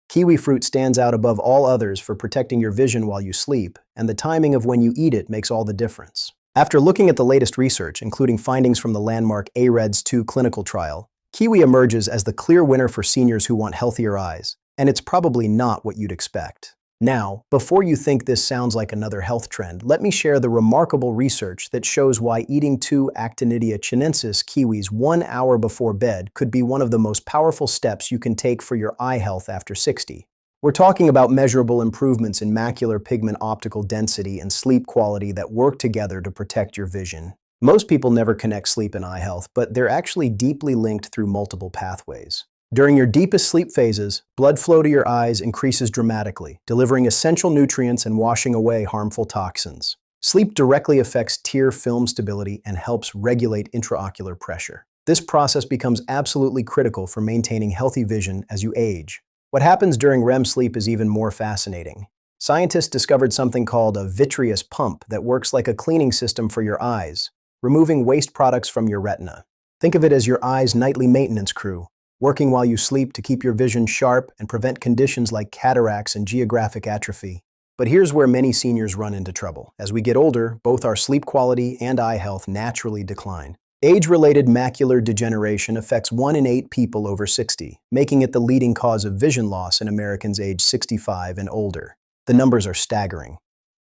Kiwi fruit stands out above all others for protecting your vision while you sleep, and the timing of when you eat it makes all the difference. After looking at the latest research, including findings from the landmark AREDS2 clinical trial, kiwi emerges as the clear winner for seniors who want healthier eyes, and it's probably not what you'd expect. Now, before you think this sounds like another health trend, let me share the remarkable research that shows why eating 2 Actinidia chinensis kiwis 1 hour before bed could be one of the most powerful steps you can take for your eye health after 60. We're talking about measurable improvements in macular pigment optical density and sleep quality that work together to protect your vision. Most people never connect sleep and eye health, but they're actually deeply linked through multiple pathways. During your deepest sleep phases, blood flow to your eyes increases dramatically, delivering essential nutrients and washing away harmful toxins. Sleep directly affects tear film stability and helps regulate intraocular pressure. This process becomes absolutely critical for maintaining healthy vision as you age. What happens during REM sleep is even more fascinating. Scientists discovered something called a vitreous pump that works like a cleaning system for your eyes, removing waste products from your retina. Think of it as your eye's nightly maintenance crew, working while you sleep to keep your vision sharp and prevent conditions like cataracts and geographic atrophy. But here's where many seniors run into trouble. As we get older, both our sleep quality and eye health naturally decline. Age-related macular degeneration affects 1 in 8 people over 60, making it the leading cause of vision loss in Americans aged 65 and older. The numbers are staggering.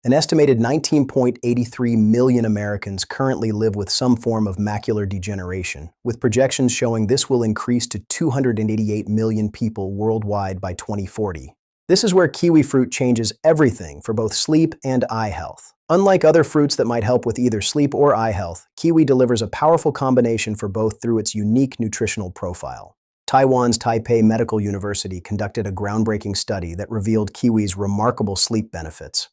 An estimated 19.83 million Americans currently live with some form of macular degeneration, with projections showing this will increase to 288 million people worldwide by 2040. This is where kiwi fruit changes everything for both sleep and eye health. Unlike other fruits that might help with either sleep or eye health, kiwi delivers a powerful combination for both through its unique nutritional profile. Taiwan's Taipei Medical University conducted a groundbreaking study that revealed kiwi's remarkable sleep benefits.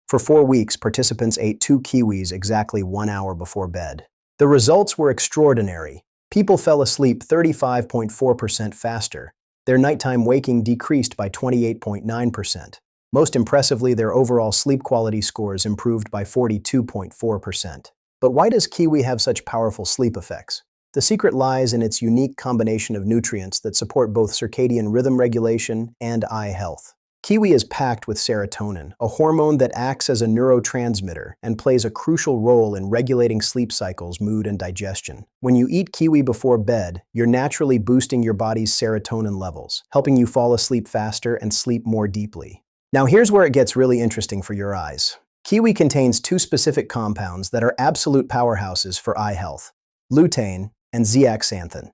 For 4 weeks, participants ate 2 kiwis exactly 1 hour before bed. The results were extraordinary. People fell asleep 35.4% faster. Their nighttime waking decreased by 28.9%. Most impressively, their overall sleep quality scores improved by 42.4%. But why does kiwi have such powerful sleep effects? The secret lies in its unique combination of nutrients that support both circadian rhythm regulation and eye health. Kiwi is packed with serotonin, a hormone that acts as a neurotransmitter and plays a crucial role in regulating sleep cycles, mood, and digestion. When you eat kiwi before bed, you're naturally boosting your body's serotonin levels, helping you fall asleep faster and sleep more deeply. Now here's where it gets really interesting for your eyes. Kiwi contains 2 specific compounds that are absolute powerhouses for eye health: lutein and zeaxanthin.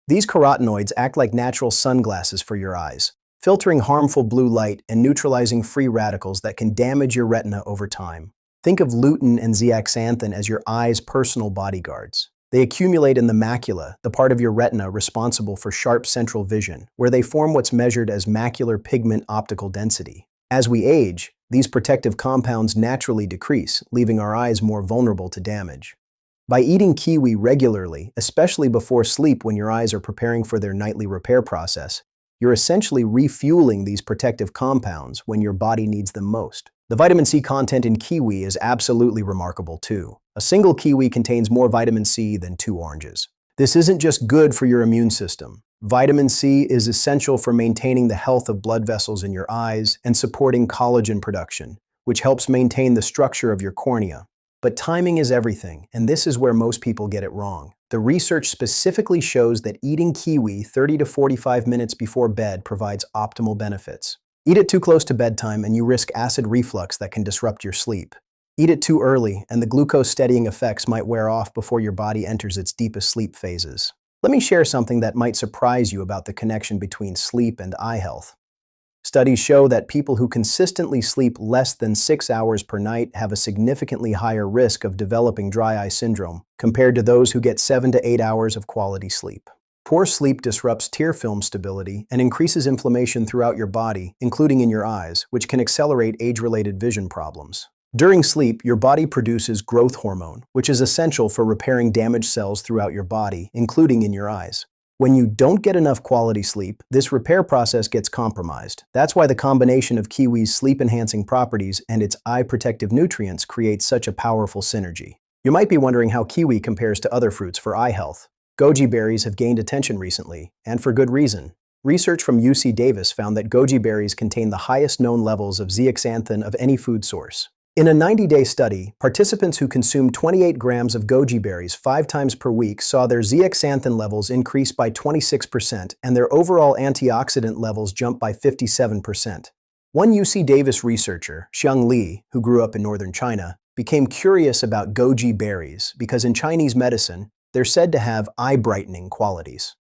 These carotenoids act like natural sunglasses for your eyes, filtering harmful blue light and neutralizing free radicals that can damage your retina over time. Think of lutein and zeaxanthin as your eye's personal bodyguards. They accumulate in the macula, the part of your retina responsible for sharp central vision, where they form what's measured as macular pigment optical density. As we age, these protective compounds naturally decrease, leaving our eyes more vulnerable to damage. By eating kiwi regularly, especially before sleep when your eyes are preparing for their nightly repair process, you're essentially refueling these protective compounds when your body needs them most. The vitamin C content in kiwi is absolutely remarkable too. A single kiwi contains more vitamin C than 2 oranges. This isn't just good for your immune system. Vitamin C is essential for maintaining the health of blood vessels in your eyes and supporting collagen production, which helps maintain the structure of your cornea. But timing is everything, and this is where most people get it wrong. The research specifically shows that eating kiwi 30 to 45 minutes before bed provides optimal benefits. Eat it too close to bedtime and you risk acid reflux that can disrupt your sleep. Eat it too early and the glucose-steadying effects might wear off before your body enters its deepest sleep phases. Let me share something that might surprise you about the connection between sleep and eye health. Studies show that people who consistently sleep less than 6 hours per night have a significantly higher risk of developing dry eye syndrome compared to those who get 7 to 8 hours of quality sleep. Poor sleep disrupts tear film stability and increases inflammation throughout your body, including in your eyes, which can accelerate age-related vision problems. During sleep, your body produces growth hormone, which is essential for repairing damaged cells throughout your body, including in your eyes. When you don't get enough quality sleep, this repair process gets compromised. That's why the combination of kiwi's sleep-enhancing properties and its eye-protective nutrients creates such a powerful synergy. You might be wondering how kiwi compares to other fruits for eye health. Goji berries have gained attention recently, and for good reason. Research from UC Davis found that goji berries contain the highest known levels of zeaxanthin of any food source. In a 90-day study, participants who consumed 28 grams of goji berries 5 times per week saw their zeaxanthin levels increase by 26% and their overall antioxidant levels jump by 57%. One UC Davis researcher, Xiang Li, who grew up in northern China, became curious about goji berries because in Chinese medicine, they're said to have eye-brightening qualities.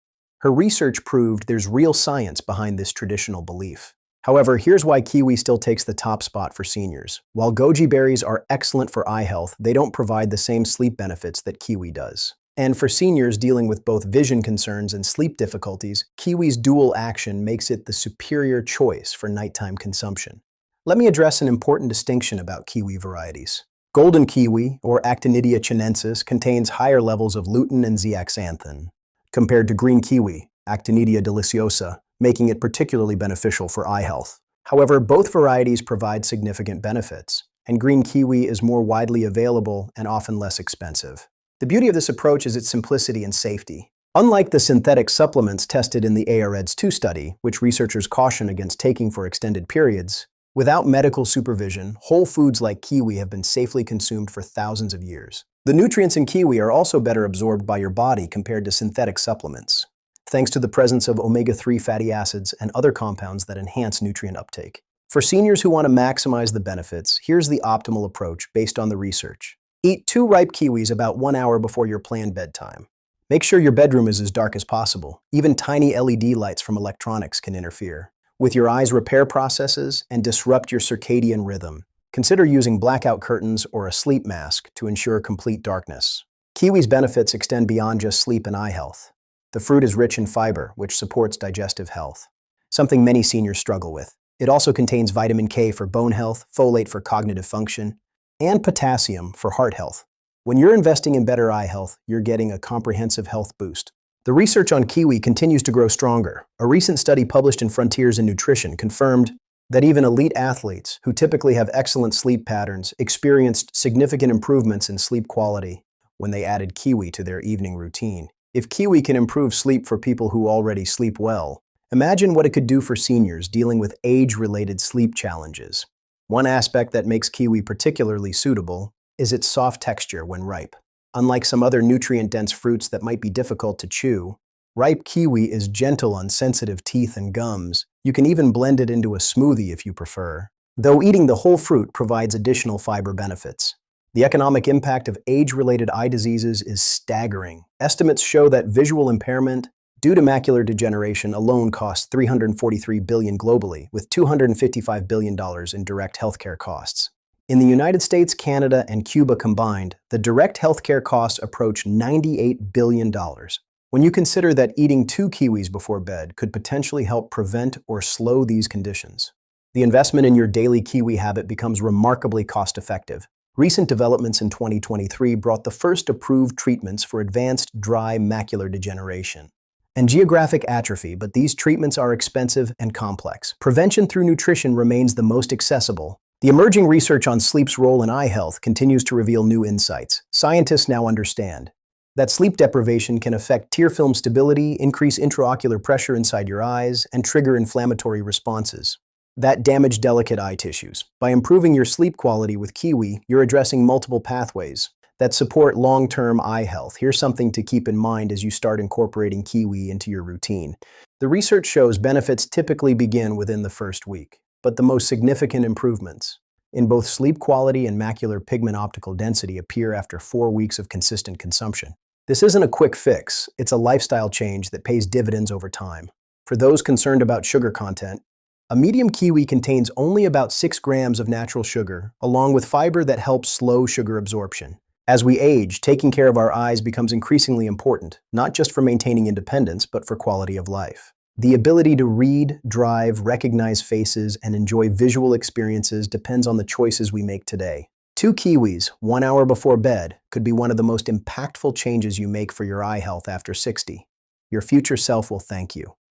Her research proved there's real science behind this traditional belief. However, here's why kiwi still takes the top spot for seniors. While goji berries are excellent for eye health, they don't provide the same sleep benefits that kiwi does. And for seniors dealing with both vision concerns and sleep difficulties, kiwi's dual action makes it the superior choice for nighttime consumption. Let me address an important distinction about kiwi varieties. Golden kiwi, or Actinidia chinensis, contains higher levels of lutein and zeaxanthin, compared to green kiwi, Actinidia deliciosa, making it particularly beneficial for eye health. However, both varieties provide significant benefits, and green kiwi is more widely available and often less expensive. The beauty of this approach is its simplicity and safety. Unlike the synthetic supplements tested in the AREDS2 study, which researchers caution against taking for extended periods, without medical supervision, whole foods like kiwi have been safely consumed for thousands of years. The nutrients in kiwi are also better absorbed by your body compared to synthetic supplements, thanks to the presence of omega-3 fatty acids and other compounds that enhance nutrient uptake. For seniors who want to maximize the benefits, here's the optimal approach based on the research. Eat 2 ripe kiwis about 1 hour before your planned bedtime. Make sure your bedroom is as dark as possible. Even tiny LED lights from electronics can interfere with your eyes' repair processes and disrupt your circadian rhythm. Consider using blackout curtains or a sleep mask to ensure complete darkness. Kiwi's benefits extend beyond just sleep and eye health. The fruit is rich in fiber, which supports digestive health, something many seniors struggle with. It also contains vitamin K for bone health, folate for cognitive function, and potassium for heart health. When you're investing in better eye health, you're getting a comprehensive health boost. The research on kiwi continues to grow stronger. A recent study published in Frontiers in Nutrition confirmed that even elite athletes, who typically have excellent sleep patterns, experienced significant improvements in sleep quality when they added kiwi to their evening routine. If kiwi can improve sleep for people who already sleep well, imagine what it could do for seniors dealing with age-related sleep challenges. One aspect that makes kiwi particularly suitable is its soft texture when ripe. Unlike some other nutrient-dense fruits that might be difficult to chew, ripe kiwi is gentle on sensitive teeth and gums. You can even blend it into a smoothie if you prefer, though eating the whole fruit provides additional fiber benefits. The economic impact of age-related eye diseases is staggering. Estimates show that visual impairment due to macular degeneration alone costs $343 billion globally, with $255 billion in direct healthcare costs. In the United States, Canada, and Cuba combined, the direct healthcare costs approach $98 billion. When you consider that eating 2 kiwis before bed could potentially help prevent or slow these conditions, the investment in your daily kiwi habit becomes remarkably cost-effective. Recent developments in 2023 brought the first approved treatments for advanced dry macular degeneration and geographic atrophy, but these treatments are expensive and complex. Prevention through nutrition remains the most accessible. The emerging research on sleep's role in eye health continues to reveal new insights. Scientists now understand that sleep deprivation can affect tear film stability, increase intraocular pressure inside your eyes, and trigger inflammatory responses that damage delicate eye tissues. By improving your sleep quality with kiwi, you're addressing multiple pathways that support long-term eye health. Here's something to keep in mind as you start incorporating kiwi into your routine. The research shows benefits typically begin within the first week, but the most significant improvements in both sleep quality and macular pigment optical density appear after 4 weeks of consistent consumption. This isn't a quick fix, it's a lifestyle change that pays dividends over time. For those concerned about sugar content, a medium kiwi contains only about 6 grams of natural sugar, along with fiber that helps slow sugar absorption. As we age, taking care of our eyes becomes increasingly important, not just for maintaining independence, but for quality of life. The ability to read, drive, recognize faces, and enjoy visual experiences depends on the choices we make today. 2 kiwis, 1 hour before bed, could be one of the most impactful changes you make for your eye health after 60. Your future self will thank you.